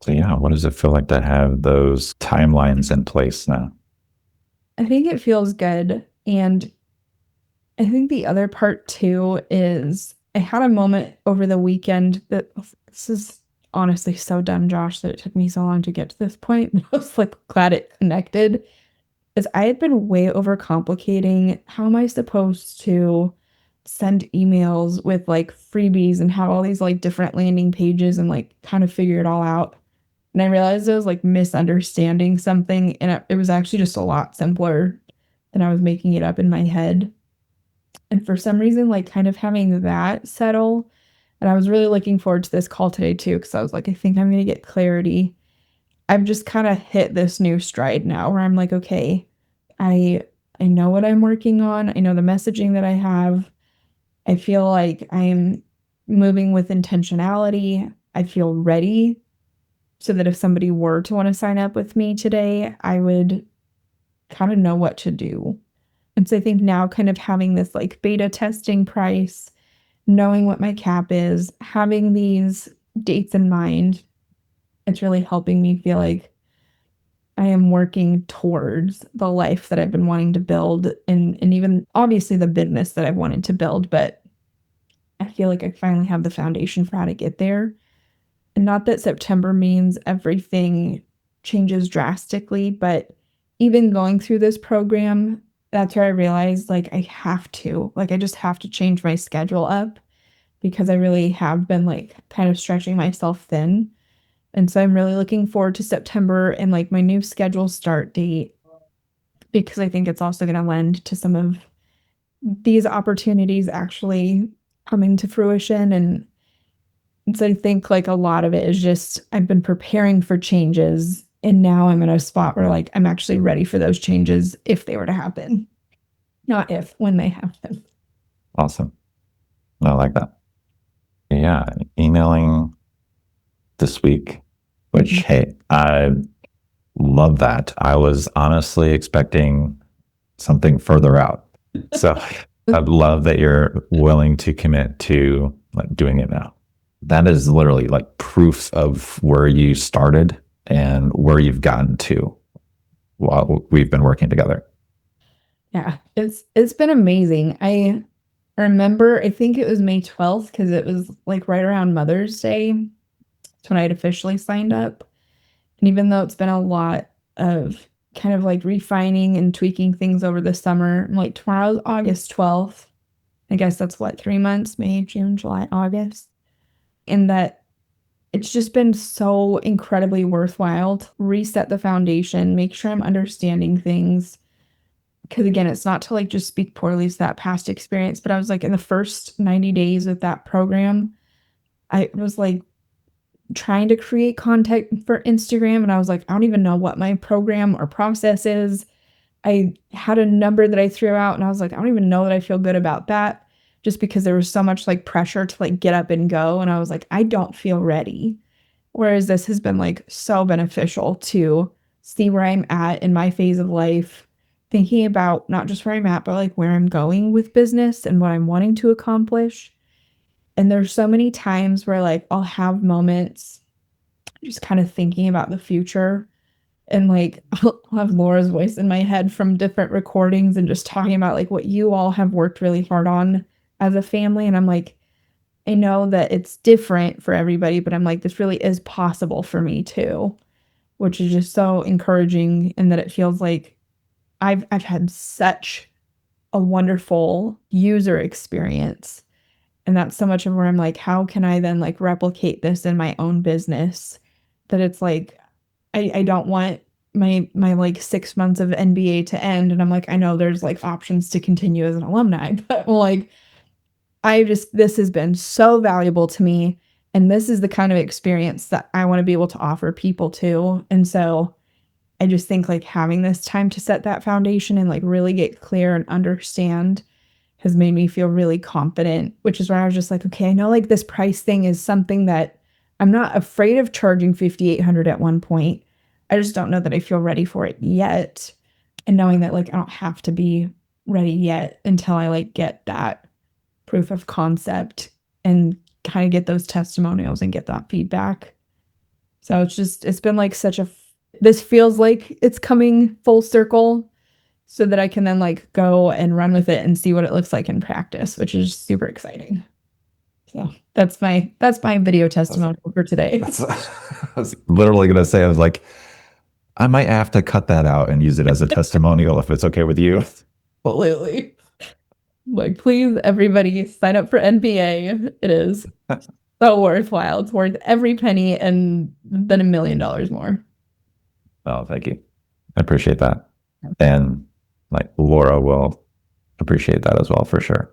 So yeah, what does it feel like to have those timelines in place now? I think it feels good. And I think the other part too is I had a moment over the weekend that this is honestly so dumb, Josh, that it took me so long to get to this point. I was like glad it connected. Is I had been way overcomplicating. How am I supposed to send emails with like freebies and have all these like different landing pages and like kind of figure it all out? And I realized I was like misunderstanding something, and it was actually just a lot simpler than I was making it up in my head. And for some reason, like kind of having that settle, and I was really looking forward to this call today too, because I was like, I think I'm going to get clarity. I've just kind of hit this new stride now where I'm like, okay, I I know what I'm working on. I know the messaging that I have. I feel like I'm moving with intentionality. I feel ready so that if somebody were to want to sign up with me today, I would kind of know what to do. And so I think now kind of having this like beta testing price, knowing what my cap is, having these dates in mind, it's really helping me feel like I am working towards the life that I've been wanting to build and even obviously the business that I've wanted to build, but I feel like I finally have the foundation for how to get there. And not that September means everything changes drastically, but even going through this program, that's where I realized like I have to, like I just have to change my schedule up because I really have been like kind of stretching myself thin. And so I'm really looking forward to September and like my new schedule start date because I think it's also going to lend to some of these opportunities actually coming to fruition. And so I think like a lot of it is just I've been preparing for changes and now I'm in a spot where like I'm actually ready for those changes if they were to happen. Not if, when they happen. Awesome. I like that. Yeah, emailing this week, which, Mhm. hey, I love that. I was honestly expecting something further out. So I love that you're willing to commit to like doing it now. That is literally like proof of where you started and where you've gotten to while we've been working together. Yeah, it's been amazing. I remember I think it was May 12th because it was like right around Mother's Day. That's when I had officially signed up. And even though it's been a lot of kind of like refining and tweaking things over the summer, like tomorrow's August 12th. I guess that's what, 3 months, May, June, July, August. And that it's just been so incredibly worthwhile to reset the foundation, make sure I'm understanding things. Because again, it's not to like just speak poorly to that past experience, but I was like in the first 90 days of that program, I was like trying to create content for Instagram. And I was like, I don't even know what my program or process is. I had a number that I threw out and I was like, I don't even know that I feel good about that just because there was so much like pressure to like get up and go. And I was like, I don't feel ready. Whereas this has been like so beneficial to see where I'm at in my phase of life, thinking about not just where I'm at, but like where I'm going with business and what I'm wanting to accomplish. And there's so many times where like I'll have moments just kind of thinking about the future and like I'll have Laura's voice in my head from different recordings and just talking about like what you all have worked really hard on as a family. And I'm like, I know that it's different for everybody, but I'm like, this really is possible for me too, which is just so encouraging. And that it feels like I've had such a wonderful user experience. And that's so much of where I'm like, how can I then like replicate this in my own business? That it's like I don't want my like 6 months of NBA to end. And I'm like, I know there's like options to continue as an alumni, but like I just this has been so valuable to me. And this is the kind of experience that I want to be able to offer people too. And so I just think like having this time to set that foundation and like really get clear and understand has made me feel really confident, which is where I was just like, okay, I know like this price thing is something that I'm not afraid of charging 5,800 at one point. I just don't know that I feel ready for it yet. And knowing that like I don't have to be ready yet until I like get that proof of concept and kind of get those testimonials and get that feedback. So it's been like this feels like it's coming full circle so that I can then like go and run with it and see what it looks like in practice, which is super exciting. So that's my video testimonial for today. I was literally going to say, I was like, I might have to cut that out and use it as a testimonial if it's okay with you. Absolutely. Like, please, everybody, sign up for NBA. It is so worthwhile. It's worth every penny and then $1 million more. Oh, thank you. I appreciate that. And like Laura will appreciate that as well, for sure.